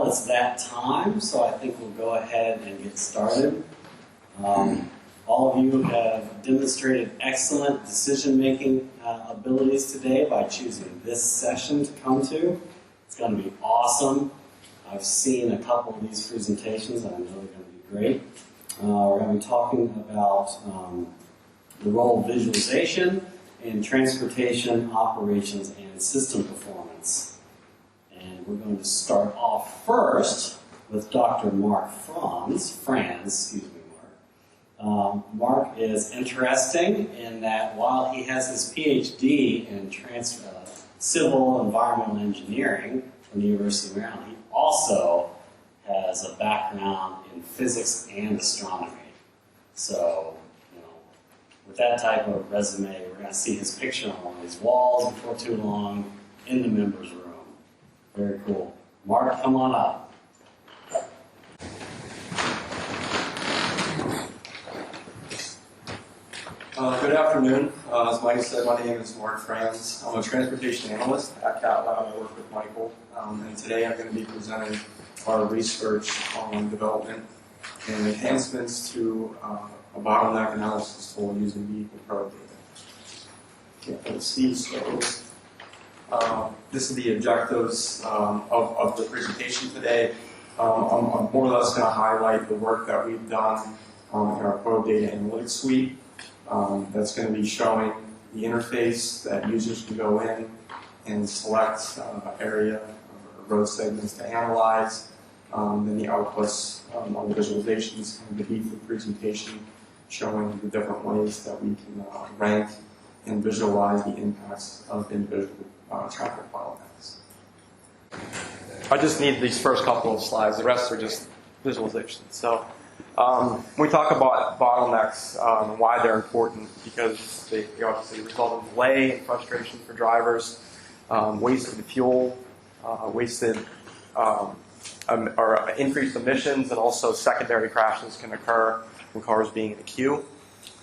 Well, it's that time, so I think we'll go ahead and get started. All of you have demonstrated excellent decision-making abilities today by choosing this session to come to. It's going to be awesome. I've seen a couple of these presentations, and I know they're going to be great. We're going to be talking about the role of visualization in transportation, operations, and system performance. And we're going to start off first with Dr. Mark Franz, excuse me, Mark. Mark is interesting in that while he has his PhD in civil environmental engineering from the University of Maryland, he also has a background in physics and astronomy. So, with that type of resume, we're going to see his picture on one of these walls before too long in the members' room. Very cool. Mark, come on up. Good afternoon. As Mike said, my name is Mark Franz. I'm a transportation analyst at CATT. I work with Michael. And today I'm going to be presenting our research on development and enhancements to a bottleneck analysis tool using vehicle product data. Okay, let's see. So, this is the objectives of the presentation today. I'm more or less going to highlight the work that we've done in our Pro Data Analytics Suite. That's going to be showing the interface that users can go in and select area or road segments to analyze. Then the outputs on the visualizations underneath the presentation showing the different ways that we can rank and visualize the impacts of individual traffic bottlenecks. I just need these first couple of slides. The rest are just visualizations. So when we talk about bottlenecks and why they're important, because they obviously result in delay and frustration for drivers, wasted fuel, wasted or increased emissions, and also secondary crashes can occur from cars being in a queue.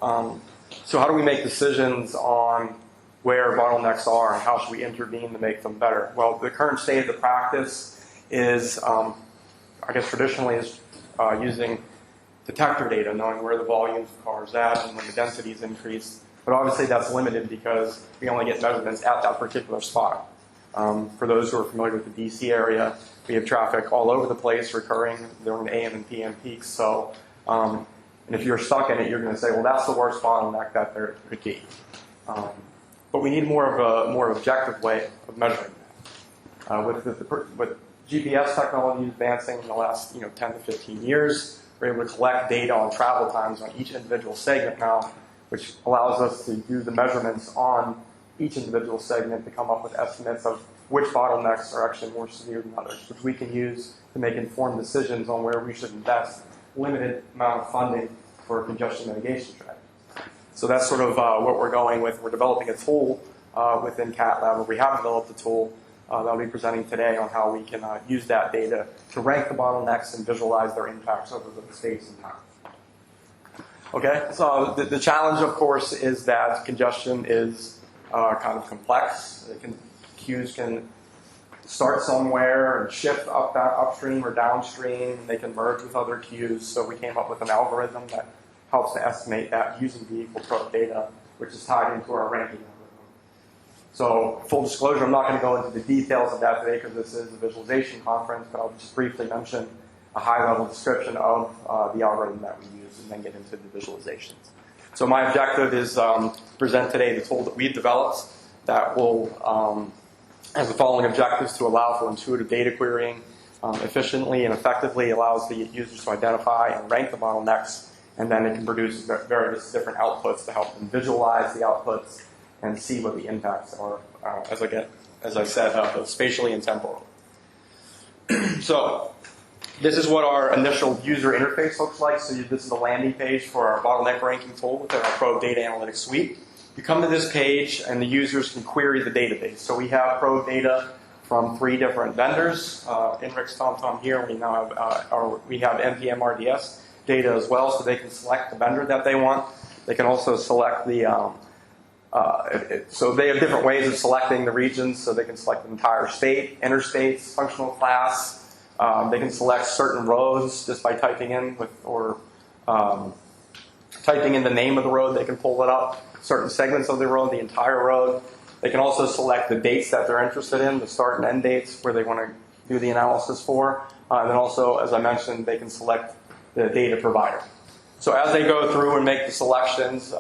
So how do we make decisions on where bottlenecks are and how should we intervene to make them better? Well, the current state of the practice is, I guess traditionally is using detector data, knowing where the volumes of cars at and when the density is increased. But obviously that's limited because we only get measurements at that particular spot. For those who are familiar with the DC area, we have traffic all over the place recurring during the AM and PM peaks. So, and if you're stuck in it, you're going to say, well, that's the worst bottleneck that there could be. But we need more of a more objective way of measuring that. With GPS technology advancing in the last 10 to 15 years, we're able to collect data on travel times on each individual segment now, which allows us to do the measurements on each individual segment to come up with estimates of which bottlenecks are actually more severe than others, which we can use to make informed decisions on where we should invest limited amount of funding for congestion mitigation strategies. So that's sort of what we're going with. We're developing a tool within CATT Lab, where we have developed a tool that I'll be presenting today on how we can use that data to rank the bottlenecks and visualize their impacts over the states and time. Okay, so the challenge, of course, is that congestion is kind of complex. Queues can start somewhere and shift upstream or downstream. They can merge with other queues. So we came up with an algorithm that helps to estimate that using vehicle product data, which is tied into our ranking algorithm. So full disclosure, I'm not going to go into the details of that today because this is a visualization conference, but I'll just briefly mention a high-level description of the algorithm that we use and then get into the visualizations. So my objective is to present today the tool that we've developed that will has the following objectives: to allow for intuitive data querying efficiently and effectively, allows the users to identify and rank the bottlenecks, and then it can produce various different outputs to help them visualize the outputs and see what the impacts are, as I said, both spatially and temporally. So this is what our initial user interface looks like. So this is the landing page for our bottleneck ranking tool within our Pro Data Analytics Suite. You come to this page and the users can query the database. So we have Pro data from 3 different vendors. Inrix, TomTom here. We now have we have NPM RDS data as well, so they can select the vendor that they want. They can also select the so they have different ways of selecting the regions. So they can select the entire state, interstates, functional class, They can select certain roads just by typing in typing in the name of the road. They can pull it up. Certain segments of the road, the entire road. They can also select the dates that they're interested in, the start and end dates where they want to do the analysis for. And then also, as I mentioned, they can select the data provider. So as they go through and make the selections,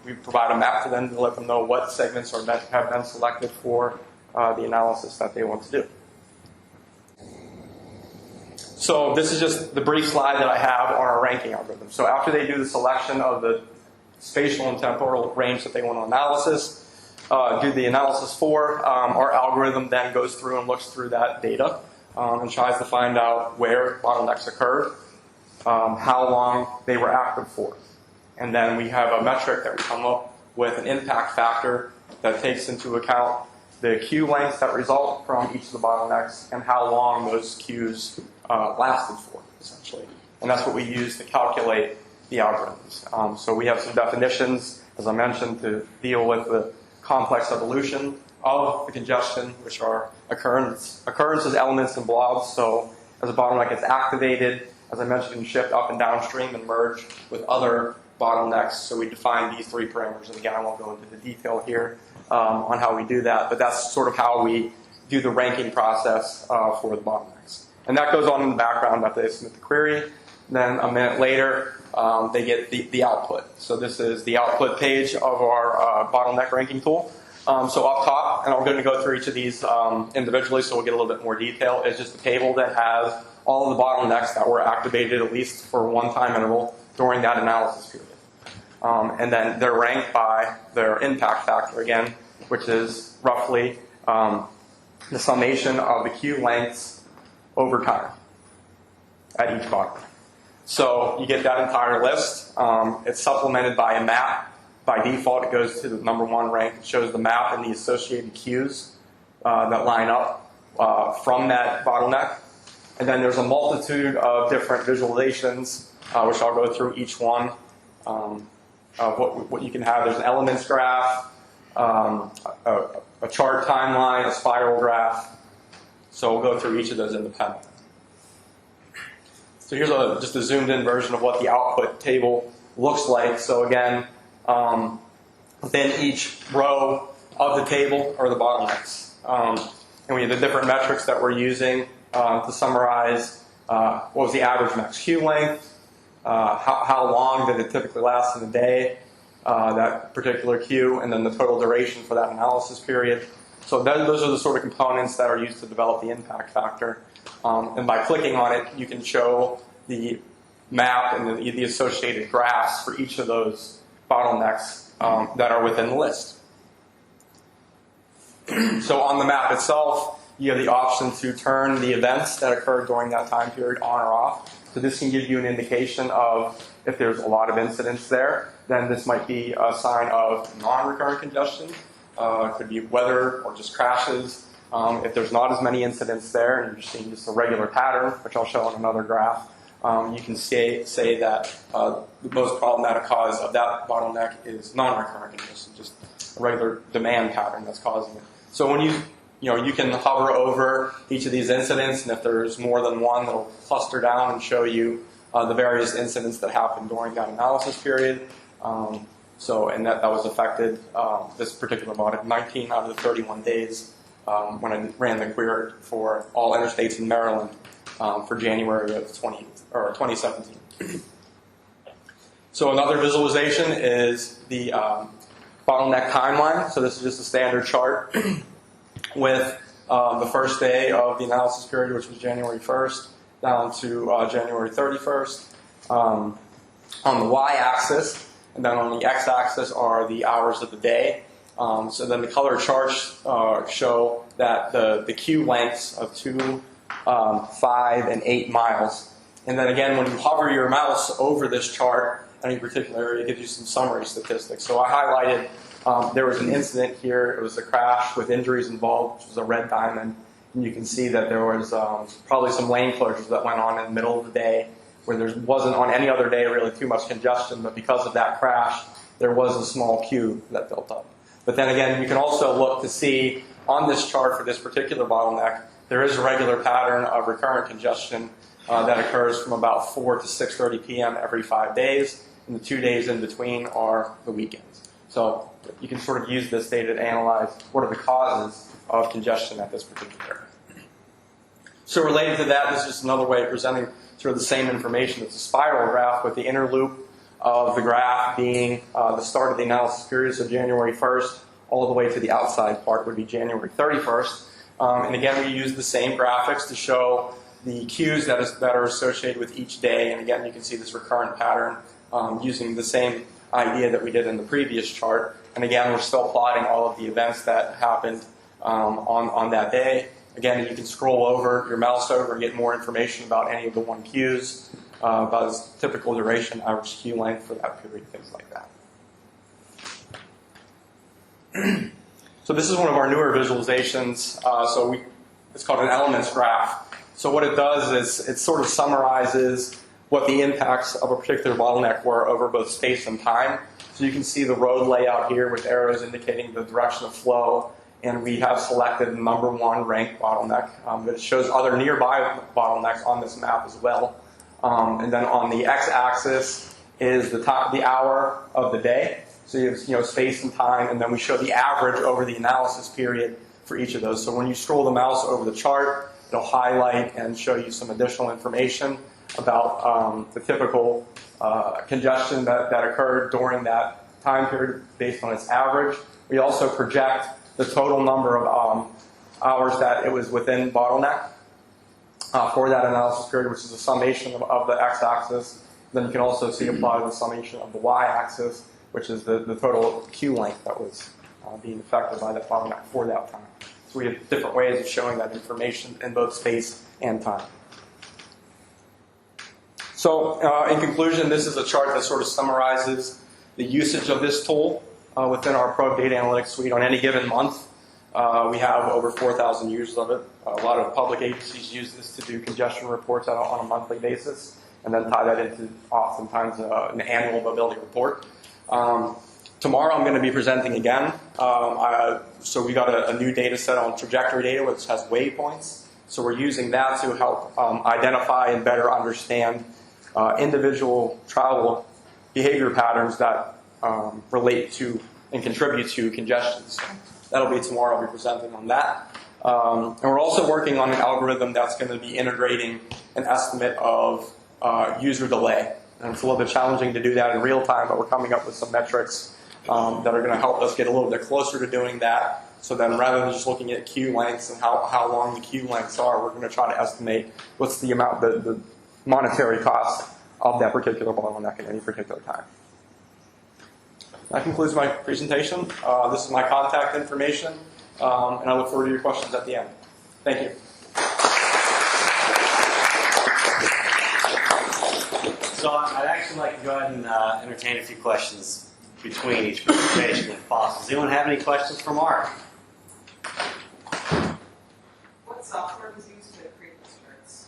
we provide a map to them to let them know what segments have been selected for the analysis that they want to do. So this is just the brief slide that I have on our ranking algorithm. So after they do the selection of the spatial and temporal range that they want to do the analysis for, our algorithm then goes through and looks through that data and tries to find out where bottlenecks occurred, how long they were active for. And then we have a metric that we come up with, an impact factor that takes into account the queue lengths that result from each of the bottlenecks and how long those queues lasted for, essentially. And that's what we use to calculate the algorithms. So we have some definitions, as I mentioned, to deal with the complex evolution of the congestion, which are occurrences, elements, and blobs. So as a bottleneck gets activated, as I mentioned, it can shift up and downstream and merge with other bottlenecks. So we define these three parameters. And again, I won't go into the detail here on how we do that, but that's sort of how we do the ranking process for the bottlenecks. And that goes on in the background after they submit the query. Then a minute later, they get the output. So this is the output page of our bottleneck ranking tool. So up top, and I'm going to go through each of these individually so we'll get a little bit more detail, is just a table that has all of the bottlenecks that were activated at least for one time interval during that analysis period. And then they're ranked by their impact factor again, which is roughly the summation of the queue lengths over time at each bottleneck. So you get that entire list. It's supplemented by a map. By default, it goes to the number one rank. It shows the map and the associated queues that line up from that bottleneck. And then there's a multitude of different visualizations, which I'll go through each one. What you can have, there's an elements graph, a chart timeline, a spiral graph. So we'll go through each of those independently. So here's just a zoomed in version of what the output table looks like. So again, within each row of the table are the bottlenecks. And we have the different metrics that we're using to summarize what was the average max queue length, how long did it typically last in a day, that particular queue, and then the total duration for that analysis period. So those are the sort of components that are used to develop the impact factor. And by clicking on it, you can show the map and the associated graphs for each of those bottlenecks that are within the list. So on the map itself, you have the option to turn the events that occurred during that time period on or off. So this can give you an indication of if there's a lot of incidents there, then this might be a sign of non-recurrent congestion. It could be weather or just crashes. If there's not as many incidents there and you're just seeing just a regular pattern, which I'll show on another graph, you can say that the most problematic cause of that bottleneck is non-recurrent congestion, just a regular demand pattern that's causing it. So when you can hover over each of these incidents, and if there's more than one, it'll cluster down and show you the various incidents that happened during that analysis period. And that was affected, this particular audit, 19 out of the 31 days when I ran the query for all interstates in Maryland for January of 2017. So another visualization is the bottleneck timeline. So this is just a standard chart with the first day of the analysis period, which was January 1st, down to January 31st. On the y-axis, and then on the x-axis are the hours of the day. So then the color charts show that the queue lengths of 2, 5, and 8 miles. And then again, when you hover your mouse over this chart, any particular area, it gives you some summary statistics. So I highlighted there was an incident here. It was a crash with injuries involved, which was a red diamond. And you can see that there was probably some lane closures that went on in the middle of the day, where there wasn't on any other day really too much congestion, but because of that crash, there was a small queue that built up. But then again, you can also look to see on this chart for this particular bottleneck there is a regular pattern of recurrent congestion that occurs from about 4 to 6:30 p.m. every 5 days, and the 2 days in between are the weekends. So you can sort of use this data to analyze what are the causes of congestion at this particular area. So related to that, this is just another way of presenting sort of the same information. It's a spiral graph with the inner loop of the graph being the start of the analysis period, so January 1st, all the way to the outside part would be January 31st. And again, we use the same graphics to show the cues that are associated with each day. And again, you can see this recurrent pattern using the same idea that we did in the previous chart. And again, we're still plotting all of the events that happened on that day. Again, you can scroll over your mouse over and get more information about any of the 1 cues, about its typical duration, average cue length for that period, things like that. So this is one of our newer visualizations. It's called an elements graph. So what it does is it sort of summarizes what the impacts of a particular bottleneck were over both space and time. So you can see the road layout here with arrows indicating the direction of flow. And we have selected the #1 ranked bottleneck. But it shows other nearby bottlenecks on this map as well. And then on the x-axis is the hour of the day. So you have space and time, and then we show the average over the analysis period for each of those. So when you scroll the mouse over the chart, it'll highlight and show you some additional information about the typical congestion that occurred during that time period based on its average. We also project the total number of hours that it was within bottleneck for that analysis period, which is a summation of the x-axis. Then you can also see applied the summation of the y-axis, which is the total queue length that was being affected by that bottleneck for that time. So we have different ways of showing that information in both space and time. So in conclusion, this is a chart that sort of summarizes the usage of this tool within our Probe Data Analytics Suite on any given month. We have over 4,000 users of it. A lot of public agencies use this to do congestion reports on a monthly basis, and then tie that into oftentimes an annual mobility report. Tomorrow I'm going to be presenting again. So we got a new data set on trajectory data, which has waypoints. So we're using that to help identify and better understand individual travel behavior patterns that relate to and contribute to congestion. So that'll be tomorrow. I'll be presenting on that. And we're also working on an algorithm that's going to be integrating an estimate of user delay. And it's a little bit challenging to do that in real time, but we're coming up with some metrics that are going to help us get a little bit closer to doing that. So then rather than just looking at queue lengths and how long the queue lengths are, we're going to try to estimate what's the amount, the monetary cost of that particular bottleneck at any particular time. That concludes my presentation. This is my contact information, and I look forward to your questions at the end. Thank you. So I'd actually like to go ahead and entertain a few questions between each presentation if possible. Does anyone have any questions for Mark? What software was used to create these charts?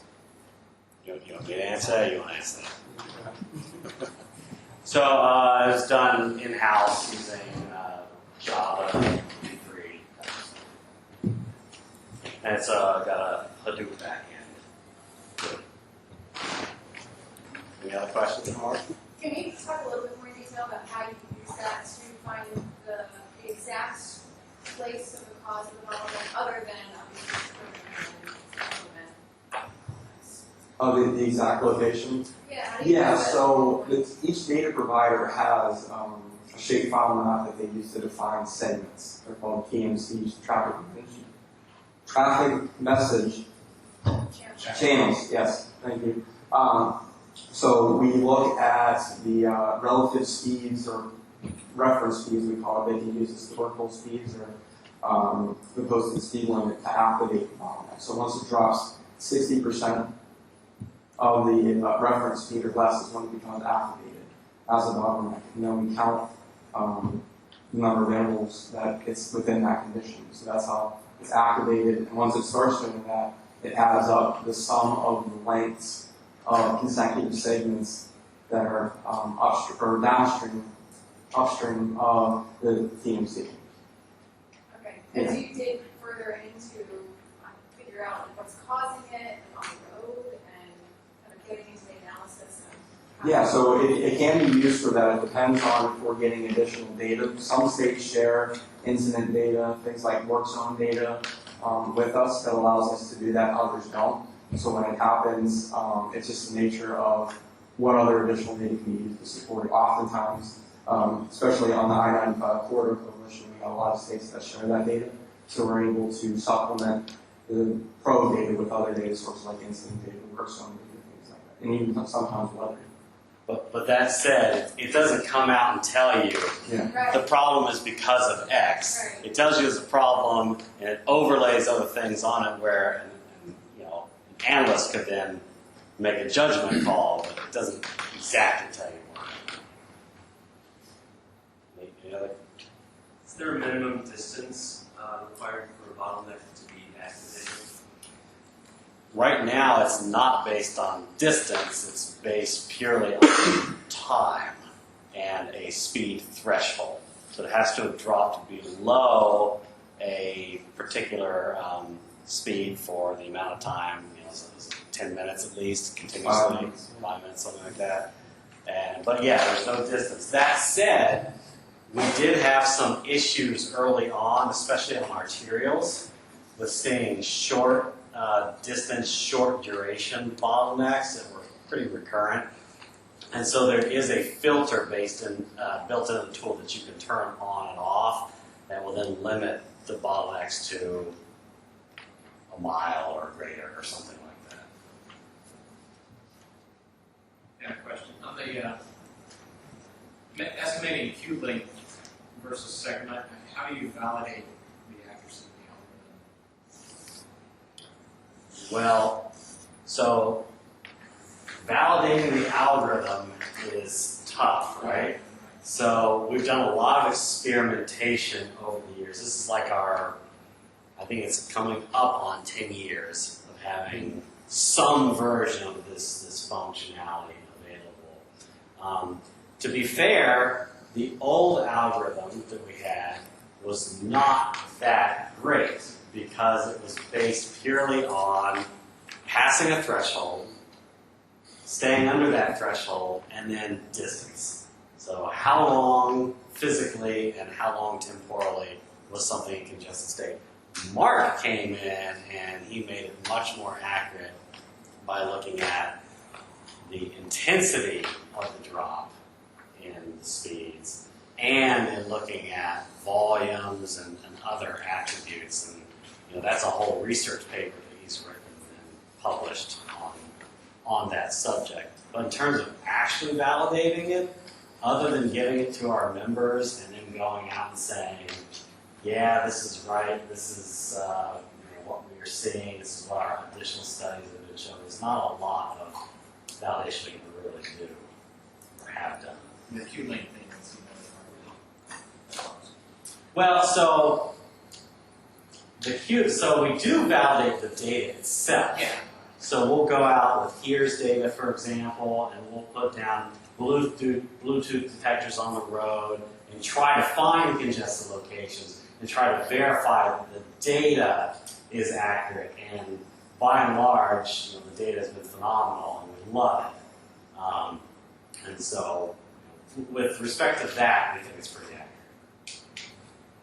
You want me to answer that, or you want to answer that? So it was done in-house using Java, free. And it's got a Hadoop backend. Good. Any other questions for Mark? Can you talk a little bit more in detail about how you use that to find the exact place of the cause of the bottleneck, other than The exact location? Yeah. How do you Yeah, do so each data provider has a shapefile map that they use to define segments. They're called TMCs, traffic message channels. Yes, thank you. So we look at the relative speeds or reference speeds, we call it. They can use historical speeds or the posted speed limit to activate the bottleneck. So once it drops 60% of the reference speed or less is when it becomes activated as a bottleneck. And then we count the number of intervals that it's within that condition. So that's how it's activated. And once it starts doing that, it adds up the sum of the lengths of consecutive segments that are upstream or downstream of the TMC. Okay. And do you dig further into, because figure out like, what's causing it on the road and kind of getting into the analysis of Yeah, so it can be used for that. It depends on if we're getting additional data. Some states share incident data, things like work zone data with us that allows us to do that. Others don't. So when it happens, it's just the nature of what other additional data can be used to support it. Oftentimes, especially on the I-95 corridor coalition, we have a lot of states that share that data. So we're able to supplement the pro data with other data sources like incident data, work zone data, things like that, and even sometimes weather. But that said, it doesn't come out and tell you Yeah. the problem is because of X. Right. It tells you it's a problem, and it overlays other things on it where an analyst could then make a judgment call, but it doesn't exactly tell you why. Any other? Is there a minimum distance required for a bottleneck to be activated? Right now, it's not based on distance, it's based purely on time and a speed threshold. So it has to have dropped below a particular speed for the amount of time, so it's 10 minutes at least, continuously, 5 minutes, something like that. But yeah, there's no distance. That said, we did have some issues early on, especially on arterials, with seeing short distance, short duration bottlenecks that were pretty recurrent. And so there is a filter built into the tool that you can turn on and off that will then limit the bottlenecks to a mile or greater or something like that. Yeah, question. On the estimating queue length versus segment, how do you validate the accuracy of the algorithm? Well, so validating the algorithm is tough, right? So we've done a lot of experimentation over the years. This is like I think it's coming up on 10 years of having some version of this functionality available. To be fair, the old algorithm that we had was not that great because it was based purely on passing a threshold, staying under that threshold, and then distance. So how long physically and how long temporally was something in congested state. Mark came in and he made it much more accurate by looking at the intensity of the drop in the speeds and in looking at volumes and other attributes. And that's a whole research paper that he's written and published on that subject. But in terms of actually validating it, other than giving it to our members and then going out and saying, yeah, this is right, this is what we are seeing, this is what our additional studies have been showing, there's not a lot of validation we can really do or have done. The queue length thing is Well, so we do validate the data itself. Yeah. So we'll go out with ears data, for example, and we'll put down Bluetooth detectors on the road and try to find congested locations and try to verify that the data is accurate. And by and large, the data has been phenomenal and we love it. And so with respect to that, we think it's pretty accurate.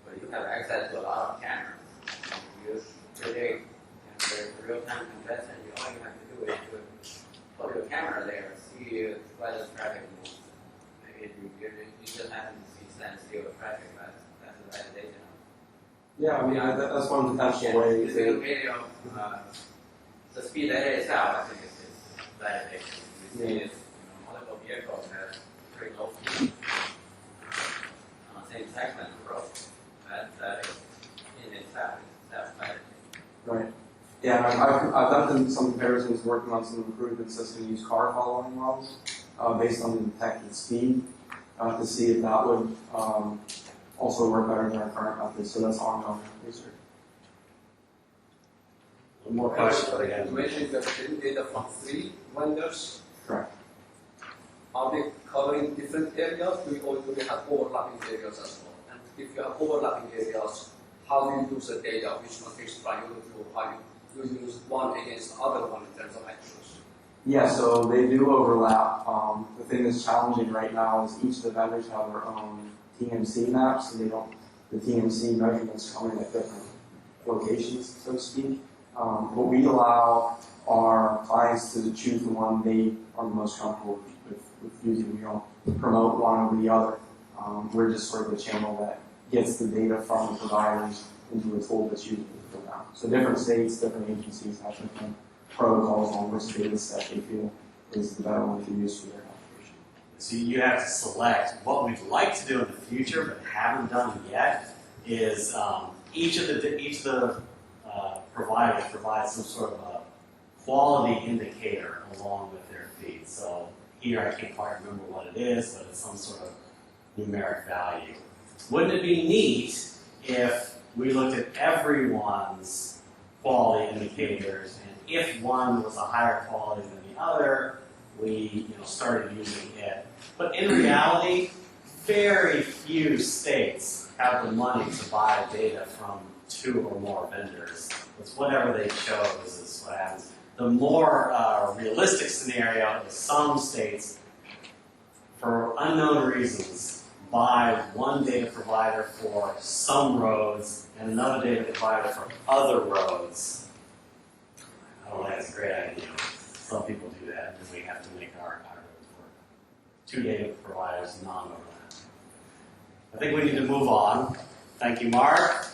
But you have access to a lot of cameras. You predict real-time congestion. All you have to do is to put your camera there, see where the traffic moves. Maybe you just happen to see standstill traffic. That's a validation. Yeah, I mean, that's one potential way. This is a video. The speed data itself, I think, is validation. You see multiple vehicles that pretty low speed. Same segment growth. That is in itself is self-validating. Right. Yeah, I've done some comparisons working on some improvements that can use car following models based on the detected speed to see if that would also work better than our current methods. So that's ongoing research. One more question again. You mentioned that the data from 3 vendors. Correct. Are they covering different areas, or do they have overlapping areas as well? And if you have overlapping areas, how do you use the data? Which metrics are you to how you you use one against the other one in terms of accuracy? Yeah, so they do overlap. The thing that's challenging right now is each of the vendors have their own TMC maps, and the TMC measurements come in at different locations, so to speak. But we allow our clients to choose the one they are the most comfortable with using. We don't promote one over the other. We're just sort of the channel that gets the data from the providers into a tool that's used for them. So different states, different agencies have different protocols on which data set they feel is the better one to use for their application. So you have to select what we'd like to do in the future, but haven't done yet. Is each of the providers provides some sort of a quality indicator along with their feed. So here I can't quite remember what it is, but it's some sort of numeric value. Wouldn't it be neat if we looked at everyone's quality indicators, and if one was a higher quality than the other, we started using it. But in reality, very few states have the money to buy data from 2 or more vendors. It's whatever they chose is what happens. The more realistic scenario is some states, for unknown reasons, buy one data provider for some roads and another data provider for other roads. I don't think that's a great idea. Some people do that, and we have to make our roads work. 2 data providers, non-overlap. I think we need to move on. Thank you, Mark.